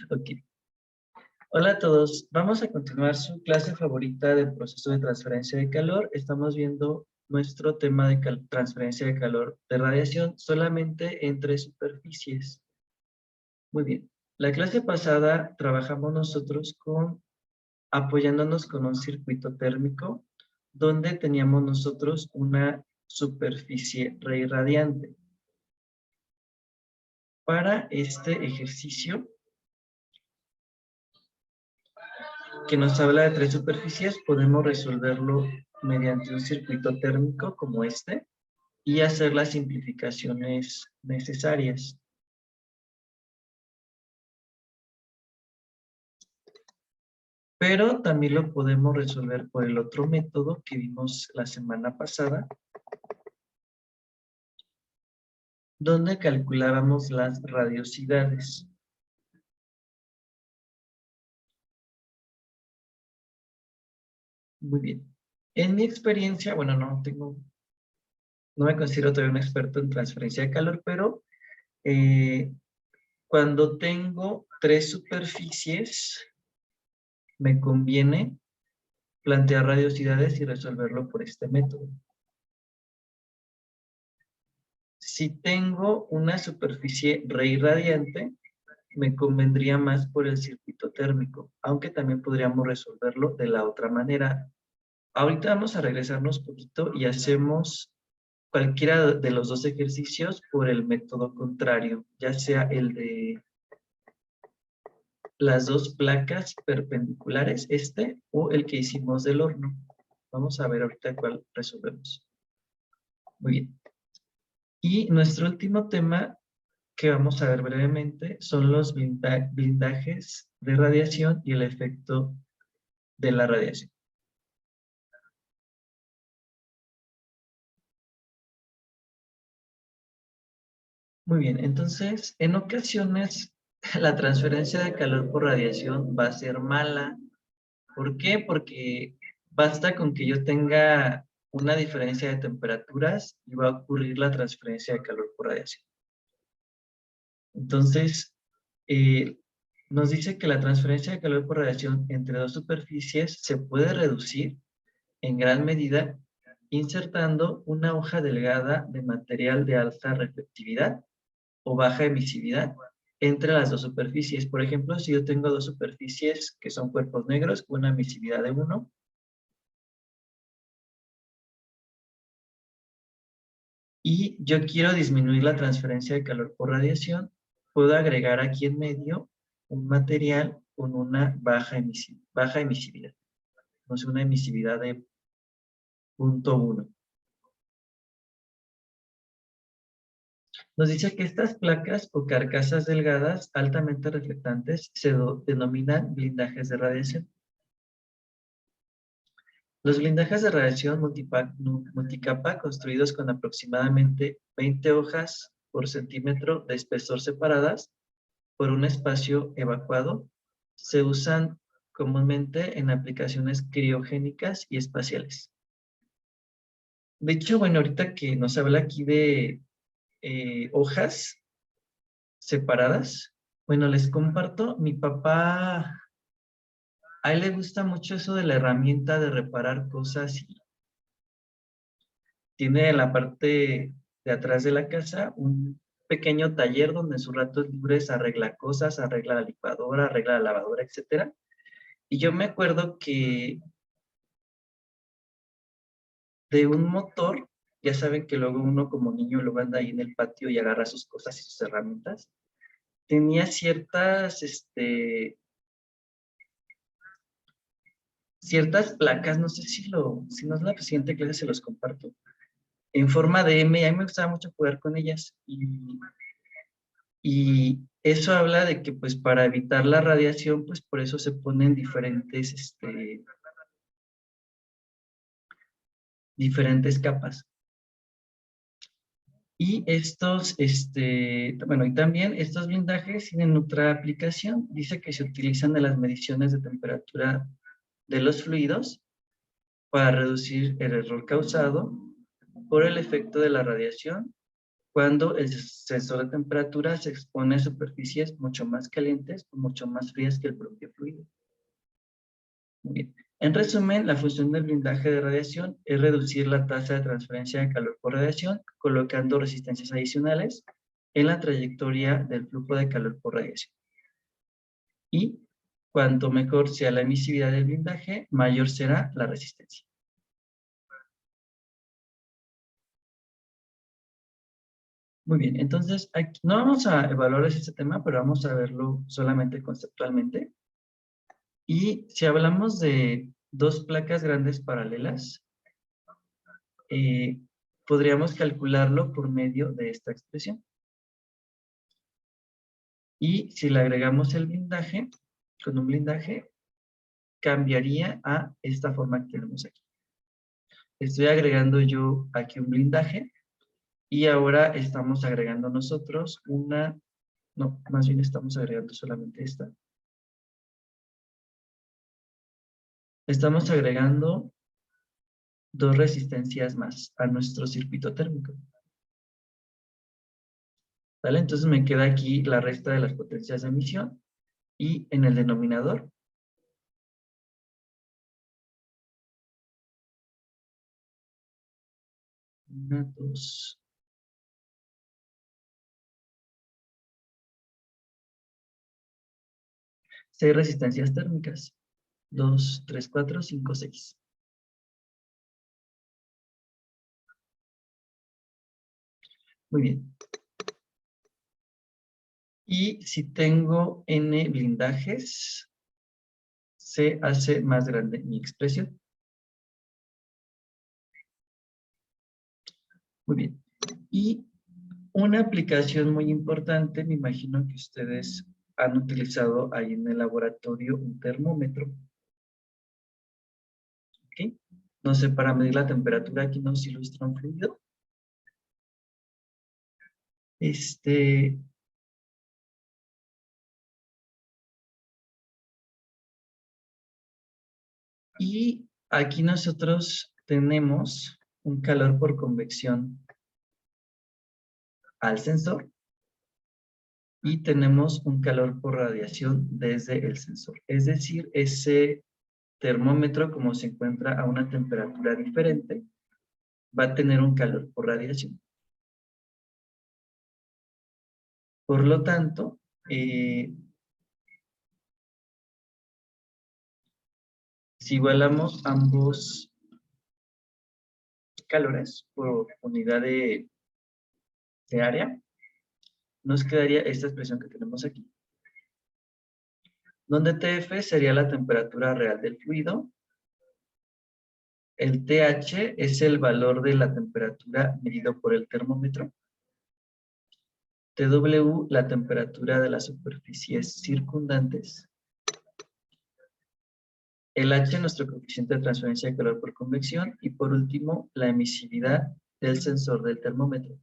Ok. Hola a todos. Vamos a continuar su clase favorita del proceso de transferencia de calor. Estamos viendo nuestro tema de transferencia de calor de radiación solamente entre superficies. Muy bien. La clase pasada trabajamos nosotros apoyándonos con un circuito térmico donde teníamos nosotros una superficie reirradiante. Para este ejercicio, que nos habla de tres superficies, podemos resolverlo mediante un circuito térmico como este y hacer las simplificaciones necesarias. Pero también lo podemos resolver por el otro método que vimos la semana pasada, donde calculábamos las radiosidades. Muy bien. En mi experiencia, bueno, no me considero todavía un experto en transferencia de calor, pero cuando tengo tres superficies, me conviene plantear radiosidades y resolverlo por este método. Si tengo una superficie reirradiante, me convendría más por el circuito térmico, aunque también podríamos resolverlo de la otra manera. Ahorita vamos a regresarnos un poquito y hacemos cualquiera de los dos ejercicios por el método contrario, ya sea el de las dos placas perpendiculares, o el que hicimos del horno. Vamos a ver ahorita cuál resolvemos. Muy bien. Y nuestro último tema que vamos a ver brevemente son los blindajes de radiación y el efecto de la radiación. Muy bien, entonces, en ocasiones la transferencia de calor por radiación va a ser mala. ¿Por qué? Porque basta con que yo tenga una diferencia de temperaturas y va a ocurrir la transferencia de calor por radiación. Entonces, nos dice que la transferencia de calor por radiación entre dos superficies se puede reducir en gran medida insertando una hoja delgada de material de alta reflectividad o baja emisividad entre las dos superficies. Por ejemplo, si yo tengo dos superficies que son cuerpos negros con una emisividad de 1, y yo quiero disminuir la transferencia de calor por radiación, puedo agregar aquí en medio un material con una baja emisividad. Entonces, una emisividad de 0.1. Nos dice que estas placas o carcasas delgadas altamente reflectantes se denominan blindajes de radiación. Los blindajes de radiación multicapa construidos con aproximadamente 20 hojas por centímetro de espesor separadas por un espacio evacuado se usan comúnmente en aplicaciones criogénicas y espaciales. De hecho, bueno, ahorita que nos habla aquí de hojas separadas, bueno, les comparto, mi papá, a él le gusta mucho eso de la herramienta de reparar cosas y tiene en la parte de atrás de la casa un pequeño taller donde en sus ratos libres arregla cosas, arregla la licuadora, arregla la lavadora, etc. Y yo me acuerdo que de un motor, ya saben que luego uno como niño luego anda ahí en el patio y agarra sus cosas y sus herramientas, tenía ciertas placas, no sé si no es la siguiente clase se los comparto, en forma de M, y a mí me gustaba mucho jugar con ellas, y eso habla de que pues para evitar la radiación, pues por eso se ponen diferentes capas. Y bueno, y también estos blindajes tienen otra aplicación. Dice que se utilizan en las mediciones de temperatura de los fluidos para reducir el error causado por el efecto de la radiación cuando el sensor de temperatura se expone a superficies mucho más calientes o mucho más frías que el propio fluido. Muy bien. En resumen, la función del blindaje de radiación es reducir la tasa de transferencia de calor por radiación, colocando resistencias adicionales en la trayectoria del flujo de calor por radiación. Y cuanto mejor sea la emisividad del blindaje, mayor será la resistencia. Muy bien, entonces aquí no vamos a evaluar este tema, pero vamos a verlo solamente conceptualmente. Y si hablamos de dos placas grandes paralelas, podríamos calcularlo por medio de esta expresión. Y si le agregamos el blindaje, con un blindaje, cambiaría a esta forma que tenemos aquí. Estoy agregando yo aquí un blindaje y ahora estamos agregando nosotros una, no, más bien estamos agregando solamente esta. Estamos agregando dos resistencias más a nuestro circuito térmico. ¿Vale? Entonces me queda aquí la resta de las potencias de emisión y en el denominador una, dos, 6 resistencias térmicas. 2, 3, 4, 5, 6. Muy bien. Y si tengo n blindajes, se hace más grande mi expresión. Muy bien. Y una aplicación muy importante, me imagino que ustedes han utilizado ahí en el laboratorio un termómetro. ¿Ok? No sé, para medir la temperatura aquí nos ilustra un fluido. Y aquí nosotros tenemos un calor por convección al sensor y tenemos un calor por radiación desde el sensor. Es decir, ese termómetro, como se encuentra a una temperatura diferente, va a tener un calor por radiación. Por lo tanto, si igualamos ambos calores por unidad de área, nos quedaría esta expresión que tenemos aquí, donde TF sería la temperatura real del fluido, el TH es el valor de la temperatura medido por el termómetro, TW la temperatura de las superficies circundantes, el H nuestro coeficiente de transferencia de calor por convección y por último la emisividad del sensor del termómetro.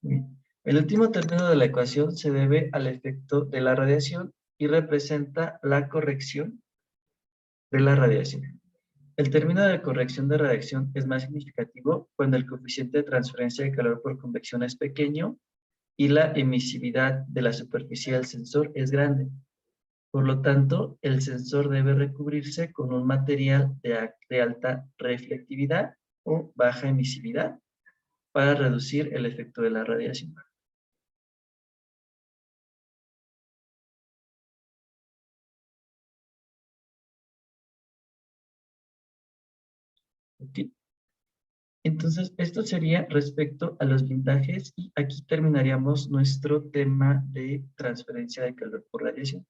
Bien. El último término de la ecuación se debe al efecto de la radiación y representa la corrección de la radiación. El término de corrección de radiación es más significativo cuando el coeficiente de transferencia de calor por convección es pequeño y la emisividad de la superficie del sensor es grande. Por lo tanto, el sensor debe recubrirse con un material de alta reflectividad o baja emisividad para reducir el efecto de la radiación. ¿Ok? Entonces, esto sería respecto a los blindajes y aquí terminaríamos nuestro tema de transferencia de calor por radiación.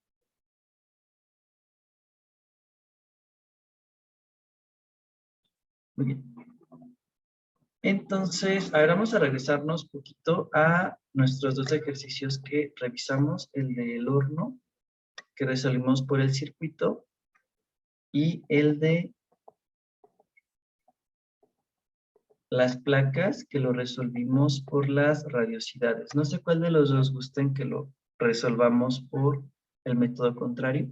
Muy bien. Entonces, a ver, vamos a regresarnos un poquito a nuestros dos ejercicios que revisamos, el del horno, que resolvimos por el circuito, y el de las placas, que lo resolvimos por las radiosidades. No sé cuál de los dos gusten que lo resolvamos por el método contrario.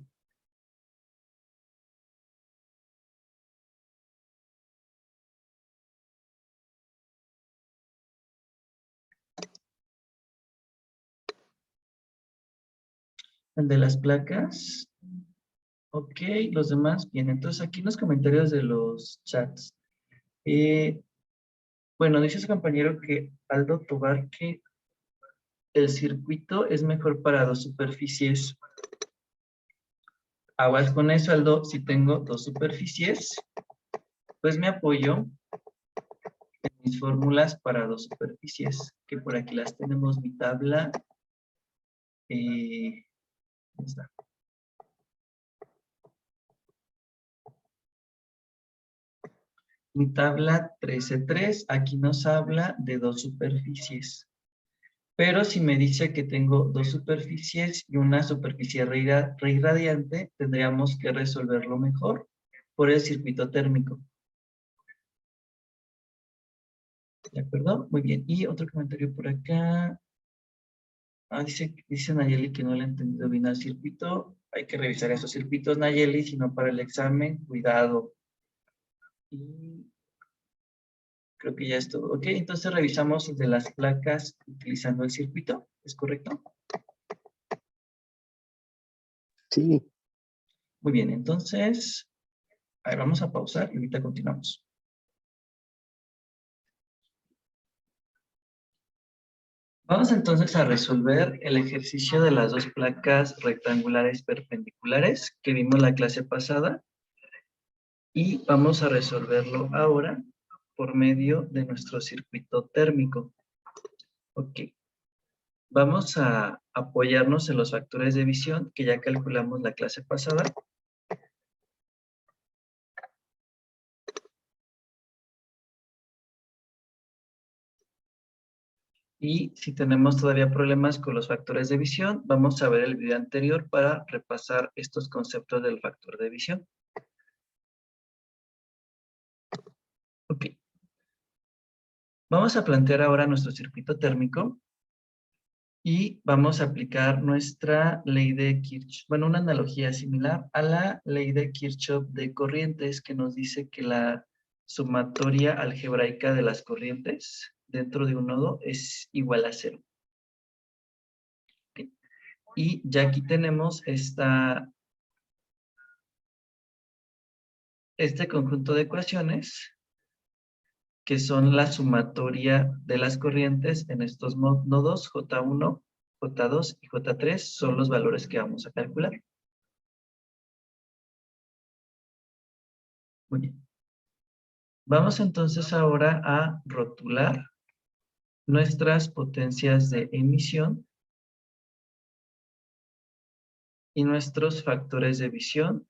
El de las placas. Ok, los demás bien. Entonces aquí en los comentarios de los chats. Bueno, dice su compañero que Aldo Tobar que el circuito es mejor para dos superficies. Aguas con eso, Aldo. Si tengo dos superficies, pues me apoyo en mis fórmulas para dos superficies, que por aquí las tenemos, mi tabla. ¿Dónde está? Mi tabla 13.3, aquí nos habla de dos superficies. Pero si me dice que tengo dos superficies y una superficie reirradiante, tendríamos que resolverlo mejor por el circuito térmico. ¿De acuerdo? Muy bien. Y otro comentario por acá. Dice Nayeli que no le ha entendido bien al circuito. Hay que revisar esos circuitos, Nayeli, si no para el examen, cuidado. Y creo que ya es todo. Ok, entonces revisamos el de las placas utilizando el circuito. ¿Es correcto? Sí. Muy bien, entonces, ahí vamos a pausar y ahorita continuamos. Vamos entonces a resolver el ejercicio de las dos placas rectangulares perpendiculares que vimos la clase pasada y vamos a resolverlo ahora por medio de nuestro circuito térmico. Ok. Vamos a apoyarnos en los factores de visión que ya calculamos la clase pasada. Y si tenemos todavía problemas con los factores de visión, vamos a ver el video anterior para repasar estos conceptos del factor de visión. Ok. Vamos a plantear ahora nuestro circuito térmico y vamos a aplicar nuestra ley de Kirchhoff, bueno, una analogía similar a la ley de Kirchhoff de corrientes que nos dice que la sumatoria algebraica de las corrientes dentro de un nodo es igual a 0. Okay. Y ya aquí tenemos este conjunto de ecuaciones que son la sumatoria de las corrientes en estos nodos J1, J2 y J3 son los valores que vamos a calcular. Muy bien. Vamos entonces ahora a rotular nuestras potencias de emisión y nuestros factores de visión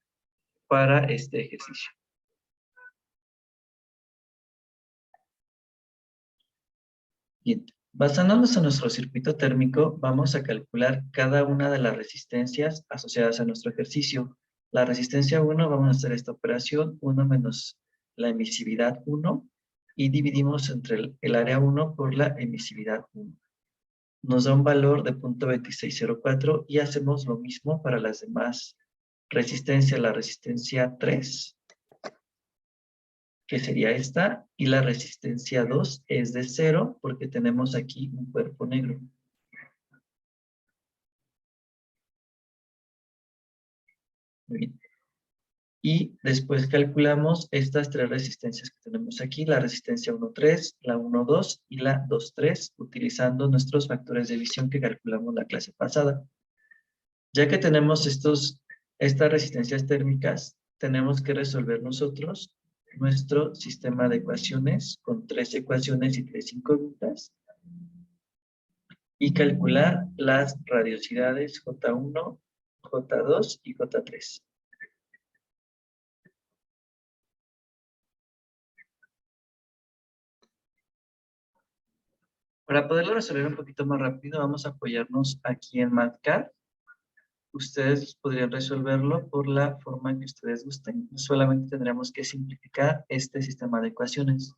para este ejercicio. Bien, basándonos en nuestro circuito térmico, vamos a calcular cada una de las resistencias asociadas a nuestro ejercicio. La resistencia 1, vamos a hacer esta operación, 1 menos la emisividad 1, y dividimos entre el área 1 por la emisividad 1. Nos da un valor de 0.2604 y hacemos lo mismo para las demás resistencias. La resistencia 3, que sería esta, y la resistencia 2 es de 0 porque tenemos aquí un cuerpo negro. Muy bien. Y después calculamos estas tres resistencias que tenemos aquí, la resistencia 1.3, la 1.2 y la 2.3, utilizando nuestros factores de visión que calculamos la clase pasada. Ya que tenemos estas resistencias térmicas, tenemos que resolver nosotros nuestro sistema de ecuaciones con 3 ecuaciones y 3 incógnitas y calcular las radiosidades J1, J2 y J3. Para poderlo resolver un poquito más rápido, vamos a apoyarnos aquí en MATCAD. Ustedes podrían resolverlo por la forma que ustedes gusten. Solamente tendremos que simplificar este sistema de ecuaciones.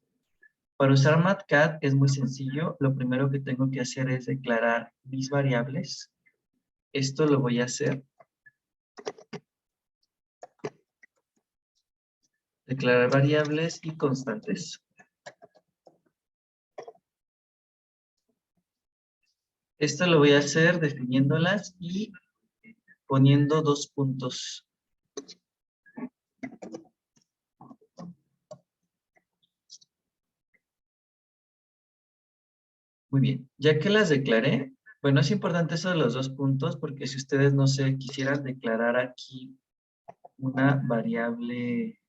Para usar MATCAD es muy sencillo. Lo primero que tengo que hacer es declarar mis variables. Esto lo voy a hacer Declarar variables y constantes. Esto lo voy a hacer definiéndolas y poniendo 2 puntos. Muy bien, ya que las declaré, bueno, es importante eso de los 2 puntos porque si ustedes, no sé, quisieran declarar aquí una variable,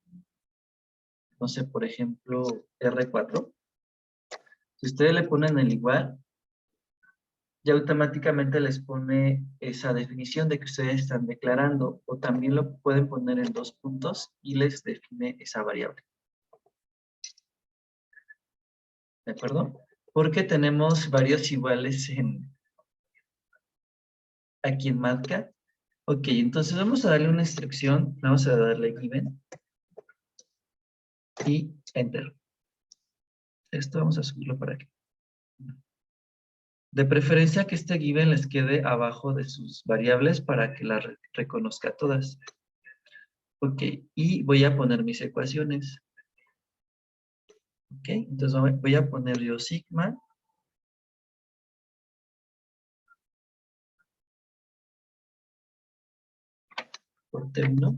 no sé, por ejemplo, R4, si ustedes le ponen el igual, ya automáticamente les pone esa definición de que ustedes están declarando, o también lo pueden poner en 2 puntos y les define esa variable. ¿De acuerdo? Porque tenemos varios iguales aquí en Matcat. Ok, entonces vamos a darle una instrucción, vamos a darle given y enter. Esto vamos a subirlo para aquí. De preferencia que este given les quede abajo de sus variables para que las reconozca todas. Ok, y voy a poner mis ecuaciones. Ok, entonces voy a poner yo sigma por T1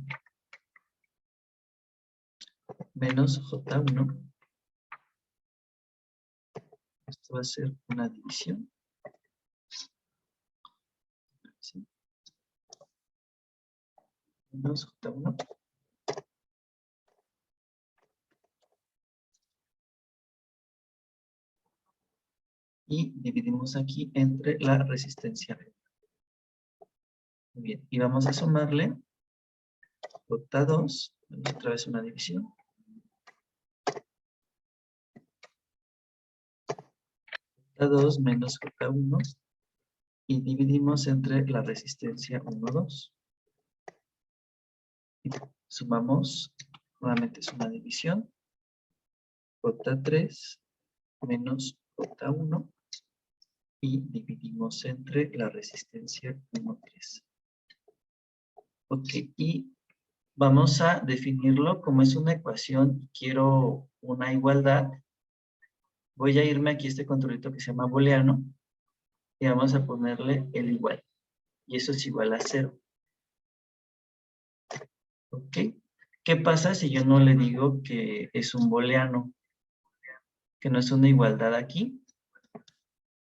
menos J1. Esto va a ser una división. ¿Sí? Menos J1. Y dividimos aquí entre la resistencia. Muy bien, y vamos a sumarle J2, otra vez una división. J2 menos J1 y dividimos entre la resistencia 1, 2. Y sumamos, nuevamente es una división, J3 menos J1 y dividimos entre la resistencia 1, 3. Ok, y vamos a definirlo como es una ecuación y quiero una igualdad. Voy a irme aquí a este controlito que se llama booleano y vamos a ponerle el igual. Y eso es igual a 0. ¿Ok? ¿Qué pasa si yo no le digo que es un booleano? Que no es una igualdad aquí.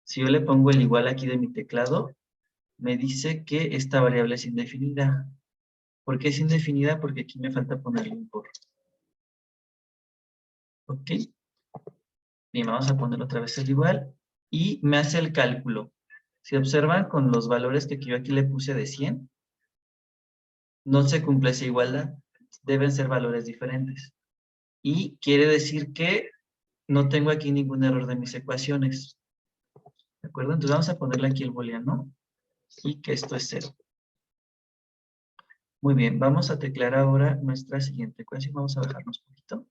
Si yo le pongo el igual aquí de mi teclado, me dice que esta variable es indefinida. ¿Por qué es indefinida? Porque aquí me falta ponerle un por. ¿Ok? Bien, vamos a poner otra vez el igual. Y me hace el cálculo. Si observan con los valores que yo aquí le puse de 100, no se cumple esa igualdad. Deben ser valores diferentes. Y quiere decir que no tengo aquí ningún error de mis ecuaciones. ¿De acuerdo? Entonces vamos a ponerle aquí el booleano y que esto es 0. Muy bien, vamos a teclear ahora nuestra siguiente ecuación. Vamos a bajarnos un poquito.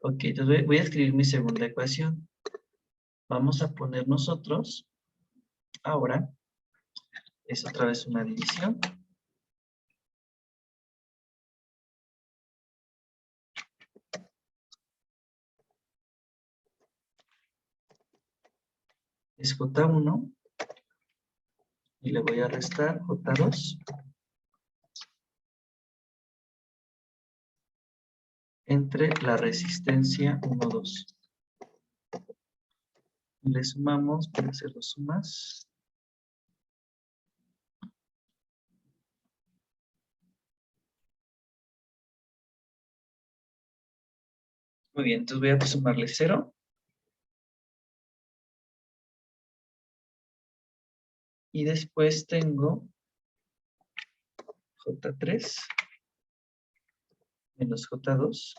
Ok, entonces voy a escribir mi segunda ecuación. Vamos a poner nosotros, ahora, es otra vez una división. Es J1 y le voy a restar J2 entre la resistencia 1, 2. Le sumamos, voy a hacer dos sumas. Muy bien, entonces voy a sumarle 0. Y después tengo J3 menos J2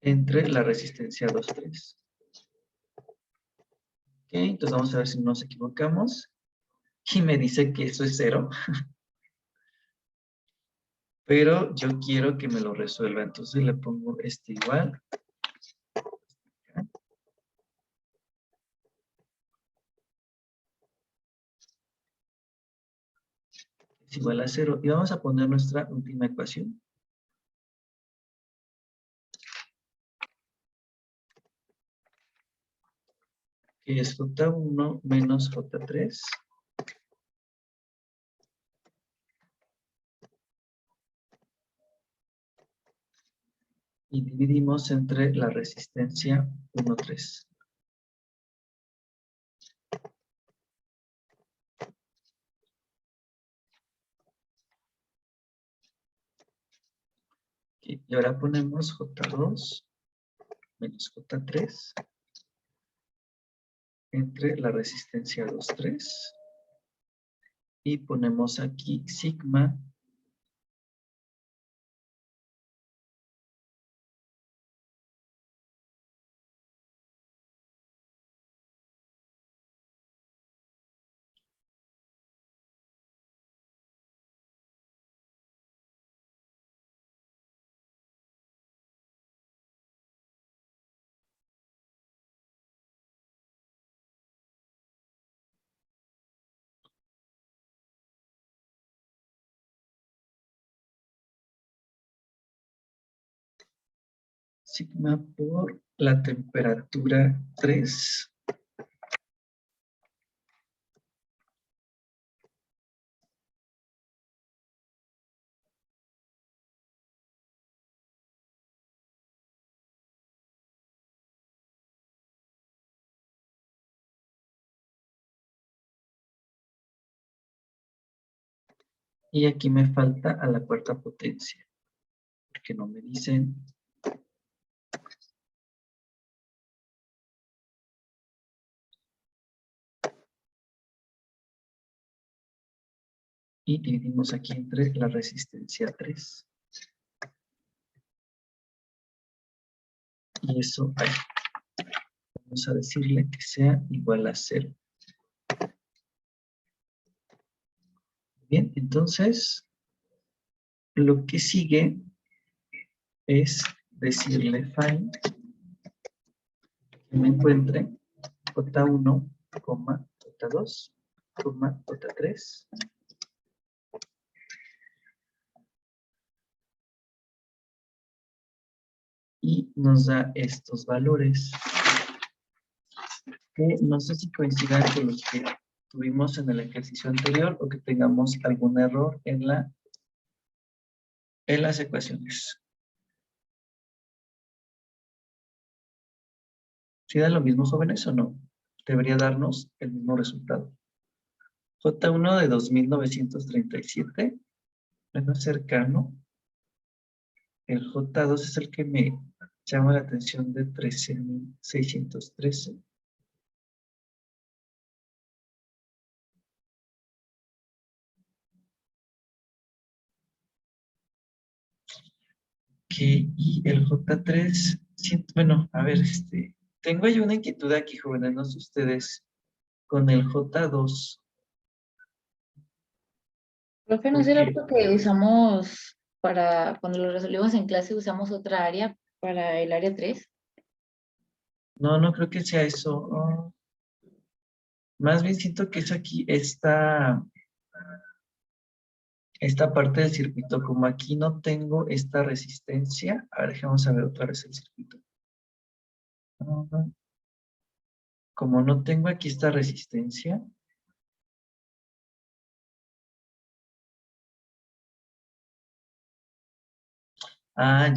entre la resistencia 2, 3. Ok, entonces vamos a ver si no nos equivocamos. Y me dice que eso es 0. pero yo quiero que me lo resuelva. Entonces le pongo este igual. Es igual a 0. Y vamos a poner nuestra última ecuación. Que es J1 menos J3. Y dividimos entre la resistencia 1,3. Y ahora ponemos J2 menos J3 entre la resistencia 2,3. Y ponemos aquí sigma por la temperatura 3. Y aquí me falta a la cuarta potencia, porque no me dicen. Y dividimos aquí entre la resistencia 3. Y eso ahí. Vamos a decirle que sea igual a 0. Bien, entonces, lo que sigue es decirle find que me encuentre J1, J2, J3. Y nos da estos valores, que no sé si coincidan con los que tuvimos en el ejercicio anterior o que tengamos algún error en las ecuaciones. ¿Sí da lo mismo, jóvenes, o no? Debería darnos el mismo resultado. J1 de 2937, menos cercano. El J2 es el que me llama la atención de 13,613. Y el J3, bueno, a ver, tengo ahí una inquietud aquí, jóvenes, no sé ustedes, con el J2. Profe, ¿no será Porque, porque usamos para, cuando lo resolvimos en clase, usamos otra área para el área 3? no creo que sea eso. Más bien siento que es aquí, esta parte del circuito. Como aquí no tengo esta resistencia, a ver, vamos a ver otra vez el circuito. Ah, como no tengo aquí esta resistencia,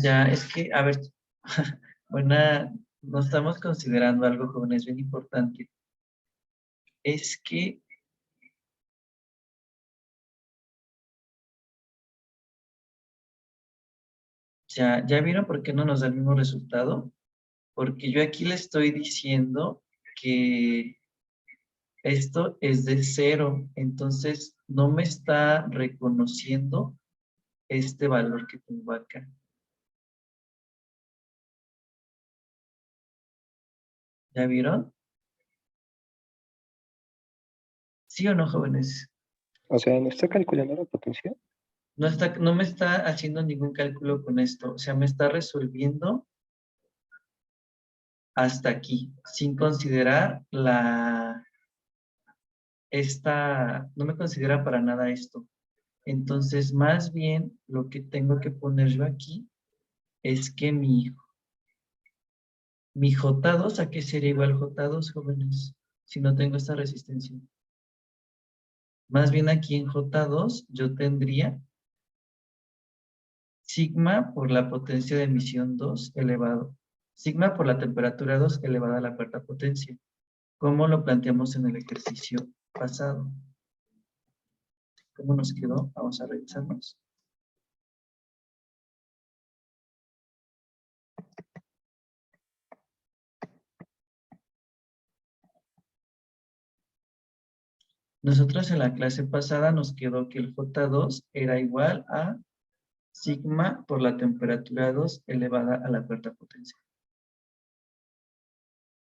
ya, es que, a ver, no estamos considerando algo, jóvenes, bien importante. Es que, ya vieron por qué no nos da el mismo resultado. Porque yo aquí le estoy diciendo que esto es de 0, entonces no me está reconociendo este valor que tengo acá. ¿Ya vieron? ¿Sí o no, jóvenes? O sea, ¿no está calculando la potencia? No me está haciendo ningún cálculo con esto. O sea, me está resolviendo hasta aquí, sin considerar no me considera para nada esto. Entonces, más bien, lo que tengo que poner yo aquí es que mi J2, ¿a qué sería igual J2, jóvenes? Si no tengo esta resistencia. Más bien aquí en J2 yo tendría sigma por la potencia de emisión 2 elevado. Sigma por la temperatura 2 elevada a la cuarta potencia. ¿Cómo lo planteamos en el ejercicio pasado? ¿Cómo nos quedó? Vamos a revisarnos. Nosotros en la clase pasada nos quedó que el J2 era igual a sigma por la temperatura 2 elevada a la cuarta potencia.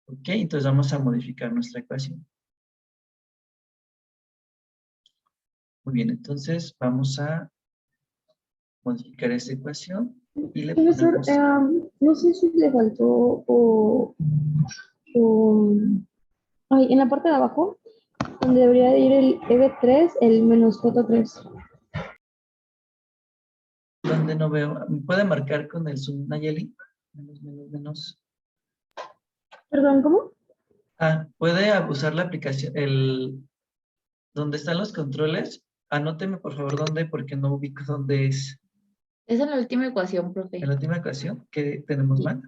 Ok, entonces vamos a modificar nuestra ecuación. Muy bien, entonces vamos a modificar esta ecuación y le Profesor, ponemos... no sé si le faltó o- ay, en la parte de abajo, donde debería de ir el EV3, el menos J3. ¿Dónde no veo? ¿Me puede marcar con el zoom, Nayeli? Menos. Perdón, ¿cómo? ¿Puede usar la aplicación, donde están los controles? Anóteme por favor dónde, porque no ubico dónde es. Es en la última ecuación, profe. En la última ecuación, ¿qué tenemos Sí. mal?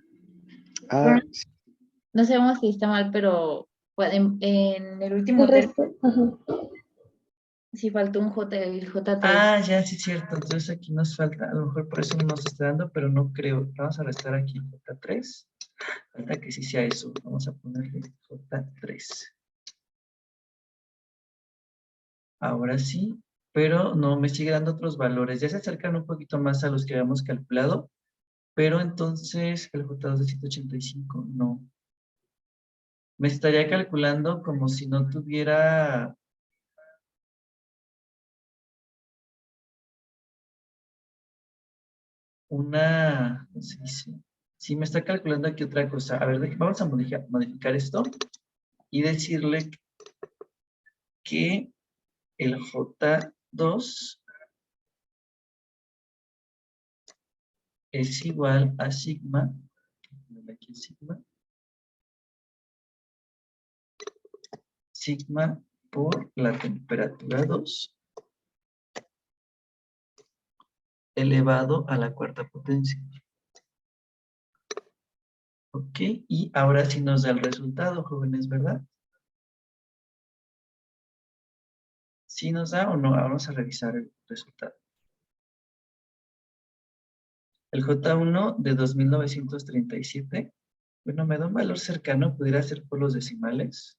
Bueno, Sí. no sabemos si está mal, pero en el El último término resto, ajá. sí faltó un J, el J3. Ya, sí es cierto. Entonces aquí nos falta, a lo mejor por eso no nos está dando, pero no creo. Vamos a restar aquí J3. Falta que sí sea eso. Vamos a ponerle J3. Ahora sí, pero no, me sigue dando otros valores. Ya se acercan un poquito más a los que habíamos calculado, pero entonces el J2 de 185, no. Me estaría calculando como si no tuviera ¿cómo se dice? Sí, me está calculando aquí otra cosa. A ver, vamos a modificar esto y decirle que el J2 es igual a sigma, aquí sigma por la temperatura 2 elevado a la cuarta potencia. Ok, y ahora sí nos da el resultado, jóvenes, ¿verdad? ¿Sí nos da o no? Vamos a revisar el resultado. El J1 de 2937, bueno, me da un valor cercano, pudiera ser por los decimales.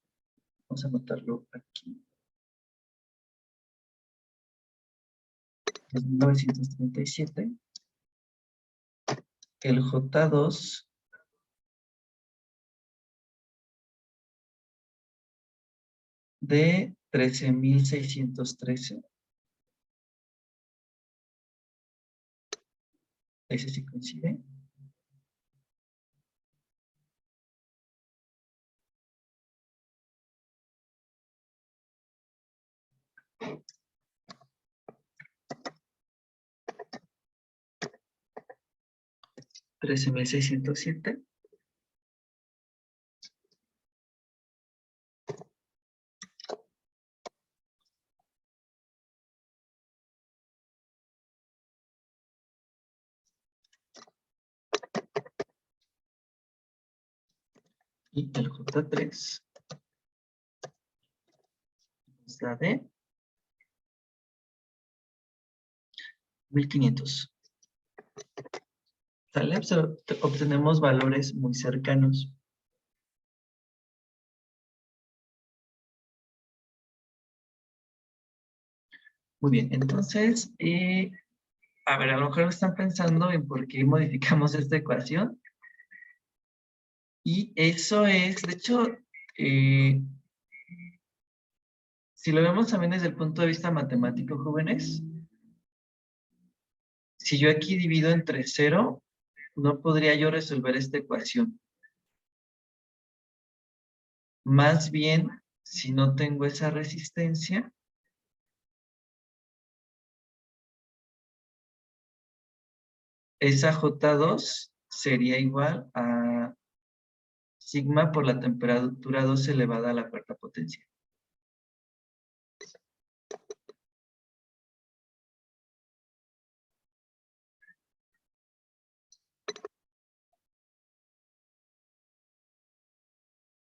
Vamos a anotarlo aquí. 1937. El J2 de 13.613. Ese sí coincide. $13,607. Y el J3 nos da de 1.500. ¿Sale? Obtenemos valores muy cercanos. Muy bien, entonces, a ver, a lo mejor están pensando en por qué modificamos esta ecuación. Y eso es, de hecho, si lo vemos también desde el punto de vista matemático, jóvenes, Si yo aquí divido entre 0, no podría yo resolver esta ecuación. Más bien, si no tengo esa resistencia, esa J2 sería igual a sigma por la temperatura 2 elevada a la cuarta potencia.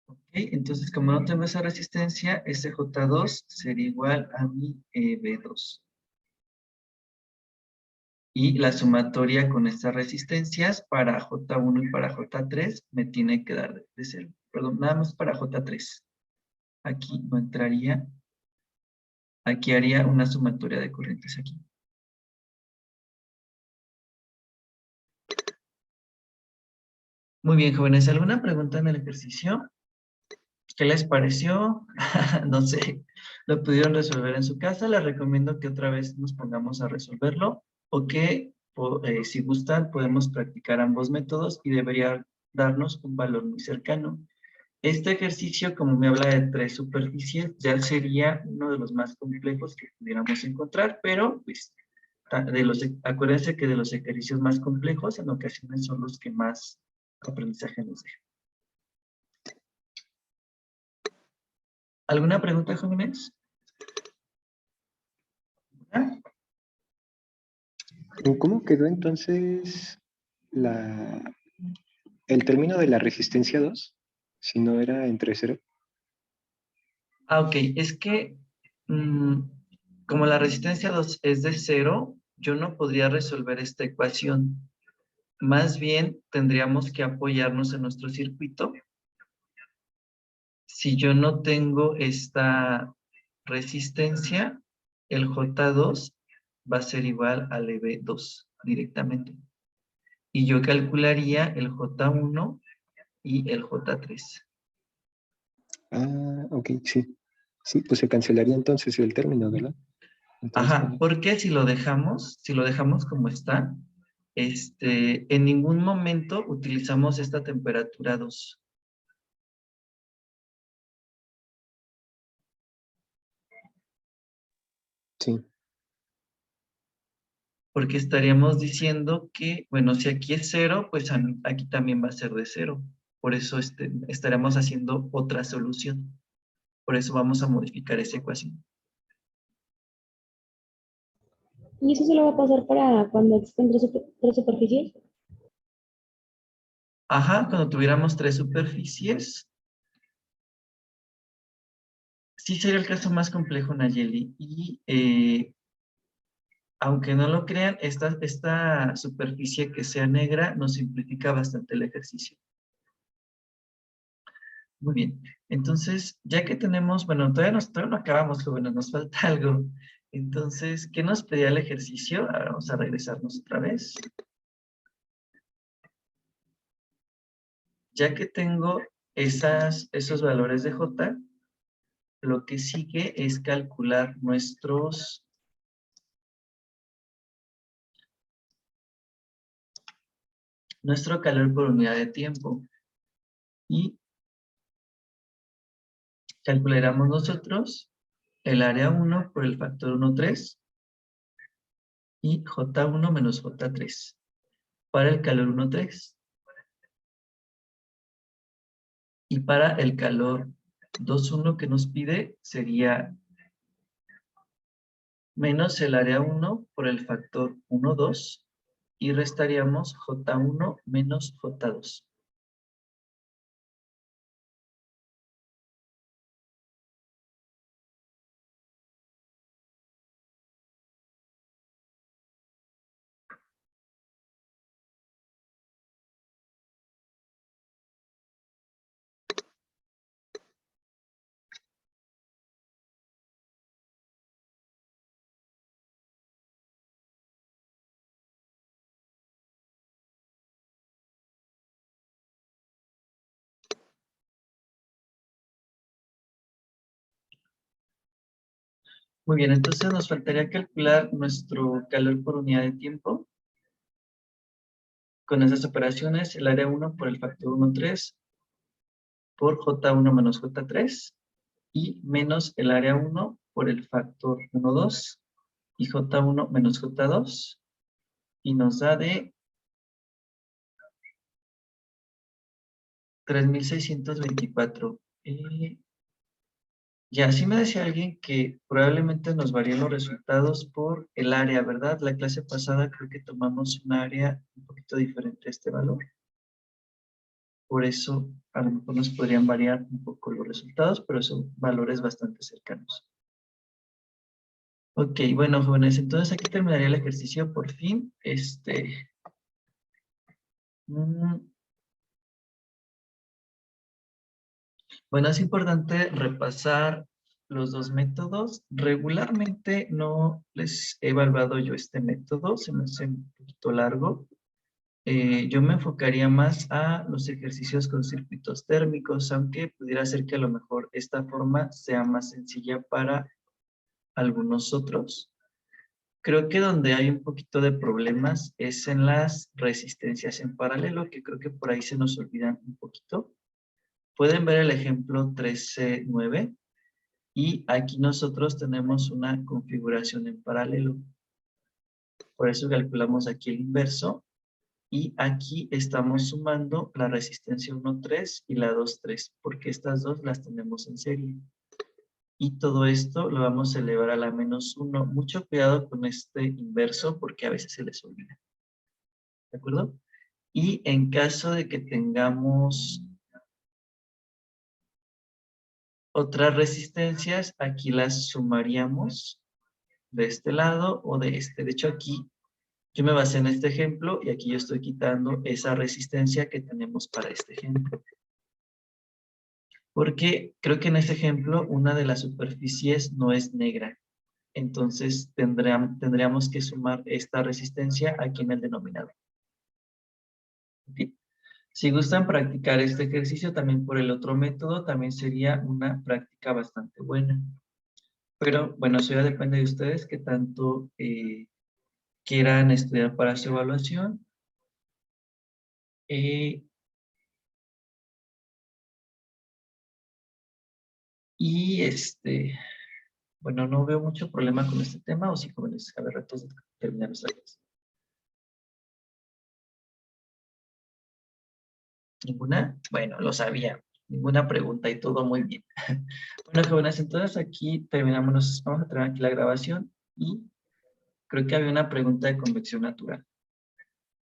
Ok, entonces como no tengo esa resistencia, ese J2 sería igual a mi B2. Y la sumatoria con estas resistencias para J1 y para J3 me tiene que dar de 0. Perdón, nada más para J3. Aquí no entraría. Aquí haría una sumatoria de corrientes aquí. Muy bien, jóvenes. ¿Alguna pregunta en el ejercicio? ¿Qué les pareció? No sé. ¿Lo pudieron resolver en su casa? Les recomiendo que otra vez nos pongamos a resolverlo o que, si gustan, podemos practicar ambos métodos y debería darnos un valor muy cercano. Este ejercicio, como me habla de 3 superficies, ya sería uno de los más complejos que pudiéramos encontrar, pero pues, acuérdense que de los ejercicios más complejos en ocasiones son los que más aprendizaje nos dejan. ¿Alguna pregunta, jóvenes? ¿Ah? ¿Cómo quedó entonces el término de la resistencia 2? Si no era entre 0. Ok, es que como la resistencia 2 es de 0, yo no podría resolver esta ecuación. Más bien tendríamos que apoyarnos en nuestro circuito. Si yo no tengo esta resistencia, el J2 va a ser igual al EB2 directamente. Y yo calcularía el J1 y el J3. Ah, ok, sí. Sí, pues se cancelaría entonces el término, ¿verdad? Entonces, Ajá, porque si lo dejamos como está, en ningún momento utilizamos esta temperatura 2. sí. Porque estaríamos diciendo que, bueno, si aquí es 0, pues aquí también va a ser de 0. Por eso estaremos haciendo otra solución. Por eso vamos a modificar esa ecuación. ¿Y eso solo va a pasar para cuando existen tres superficies? Ajá, cuando tuviéramos 3 superficies, sí sería el caso más complejo, Nayeli. Y aunque no lo crean, esta superficie que sea negra nos simplifica bastante el ejercicio. Muy bien. Entonces, ya que tenemos, bueno, todavía no acabamos, jóvenes, nos falta algo. Entonces, ¿qué nos pedía el ejercicio? Ahora vamos a regresarnos otra vez. Ya que tengo esos valores de J, lo que sigue es calcular nuestro calor por unidad de tiempo. Y calcularemos nosotros el área 1 por el factor 1,3 y J1 menos J3 para el calor 1,3. Y para el calor 2,1 que nos pide sería menos el área 1 por el factor 1,2 y restaríamos J1 menos J2. Muy bien, entonces nos faltaría calcular nuestro calor por unidad de tiempo. con esas operaciones, el área 1 por el factor 1, 3, por J1 menos J3, y menos el área 1 por el factor 1, 2, y J1 menos J2, y nos da de 3624. Ya, sí me decía alguien que probablemente nos varían los resultados por el área, ¿verdad? La clase pasada creo que tomamos un área un poquito diferente a este valor. Por eso a lo mejor nos podrían variar un poco los resultados, pero son valores bastante cercanos. Ok, bueno, jóvenes, entonces aquí terminaría el ejercicio por fin. Bueno, es importante repasar los dos métodos. Regularmente no les he evaluado yo este método, se me hace un poquito largo. Yo me enfocaría más a los ejercicios con circuitos térmicos, aunque pudiera ser que a lo mejor esta forma sea más sencilla para algunos otros. Creo que donde hay un poquito de problemas es en las resistencias en paralelo, que creo que por ahí se nos olvidan un poquito. Pueden ver el ejemplo 13.9 y aquí nosotros tenemos una configuración en paralelo. Por eso calculamos aquí el inverso y aquí estamos sumando la resistencia 1.3 y la 2.3 porque estas dos las tenemos en serie. Y todo esto lo vamos a elevar a la -1. Mucho cuidado con este inverso porque a veces se les olvida. ¿De acuerdo? Y en caso de que tengamos otras resistencias, aquí las sumaríamos de este lado o de este. De hecho, aquí yo me basé en este ejemplo y aquí yo estoy quitando esa resistencia que tenemos para este ejemplo. Porque creo que en este ejemplo una de las superficies no es negra. Entonces tendríamos que sumar esta resistencia aquí en el denominador. ¿Okay? Si gustan practicar este ejercicio también por el otro método, también sería una práctica bastante buena. Pero bueno, eso ya depende de ustedes qué tanto quieran estudiar para su evaluación. Y bueno, no veo mucho problema con este tema, o si jóvenes, a ver, retos de terminar nuestra clase. ¿Ninguna? Bueno, lo sabía. Ninguna pregunta y todo muy bien. Bueno, jóvenes, entonces aquí terminamos, vamos a terminar aquí la grabación y creo que había una pregunta de convección natural.